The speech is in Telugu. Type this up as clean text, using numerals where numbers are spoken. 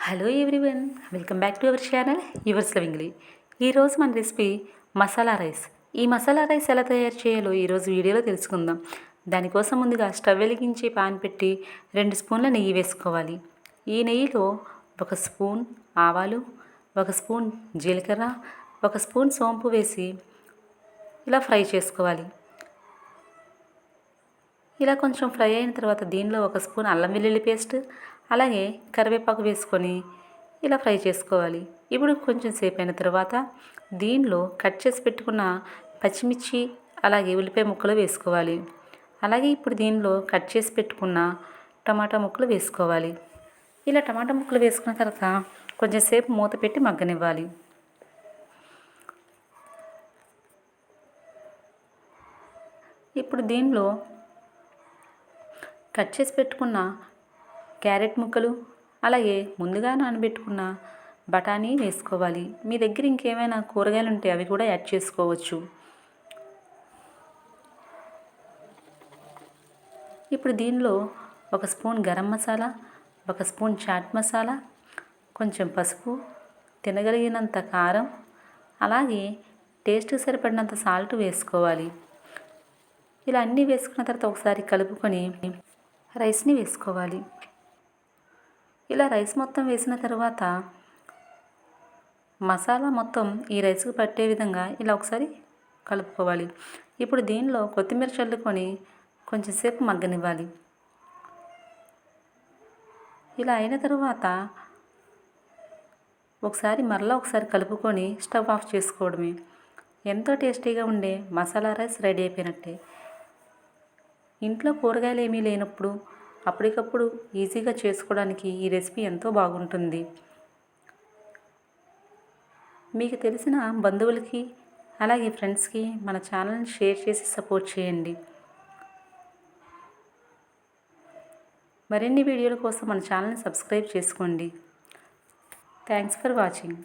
Hello everyone, welcome back to our channel yours lovingly. ఈరోజు మన రెసిపీ మసాలా రైస్. ఈ మసాలా రైస్ ఎలా తయారు చేయాలో ఈరోజు వీడియోలో తెలుసుకుందాం. దానికోసం ముందుగా స్టవ్ వెలిగించి పాన్ పెట్టి 2 స్పూన్ల నెయ్యి వేసుకోవాలి. ఈ నెయ్యిలో 1 స్పూన్ ఆవాలు, 1 స్పూన్ జీలకర్ర, 1 స్పూన్ సోంపు వేసి ఇలా ఫ్రై చేసుకోవాలి. ఇలా కొంచెం ఫ్రై అయిన తర్వాత దీనిలో 1 స్పూన్ అల్లం వెల్లుల్లి పేస్ట్, అలాగే కరివేపాకు వేసుకొని ఇలా ఫ్రై చేసుకోవాలి. ఇప్పుడు కొంచెం సేపు అయిన తర్వాత దీనిలో కట్ చేసి పెట్టుకున్న పచ్చిమిర్చి, అలాగే ఉల్లిపాయ ముక్కలు వేసుకోవాలి. అలాగే ఇప్పుడు దీనిలో కట్ చేసి పెట్టుకున్న టమాటా ముక్కలు వేసుకోవాలి. ఇలా టమాటా ముక్కలు వేసుకున్న తర్వాత కొంచెం సేపు మూత పెట్టి మగ్గనివ్వాలి. ఇప్పుడు దీనిలో కట్ చేసి పెట్టుకున్న క్యారెట్ ముక్కలు, అలాగే ముందుగా నానబెట్టుకున్న బఠానీ వేసుకోవాలి. మీ దగ్గర ఇంకేమైనా కూరగాయలు ఉంటే అవి కూడా యాడ్ చేసుకోవచ్చు. ఇప్పుడు దీనిలో 1 స్పూన్ గరం మసాలా, 1 స్పూన్ చాట్ మసాలా, కొంచెం పసుపు, తినగలిగినంత కారం, అలాగే టేస్ట్కి సరిపడినంత సాల్ట్ వేసుకోవాలి. ఇలా అన్నీ వేసుకున్న తర్వాత ఒకసారి కలుపుకొని రైస్ని వేసుకోవాలి. ఇలా రైస్ మొత్తం వేసిన తర్వాత మసాలా మొత్తం ఈ రైస్కి పట్టే విధంగా ఇలా ఒకసారి కలుపుకోవాలి. ఇప్పుడు దీనిలో కొత్తిమీర చల్లుకొని కొంచెం సేపు మగ్గనివ్వాలి. ఇలా అయిన తర్వాత మరలా ఒకసారి కలుపుకొని స్టవ్ ఆఫ్ చేసుకోవడమే. ఎంతో టేస్టీగా ఉండే మసాలా రైస్ రెడీ అయిపోయినట్టే. ఇంట్లో కూరగాయలు ఏమీ లేనప్పుడు అప్పటికప్పుడు ఈజీగా చేసుకోవడానికి ఈ రెసిపీ ఎంతో బాగుంటుంది. మీకు తెలిసిన బంధువులకి, అలాగే ఫ్రెండ్స్కి మన ఛానల్ని షేర్ చేసి సపోర్ట్ చేయండి. మరిన్ని వీడియోల కోసం మన ఛానల్ని సబ్స్క్రైబ్ చేసుకోండి. Thanks for watching.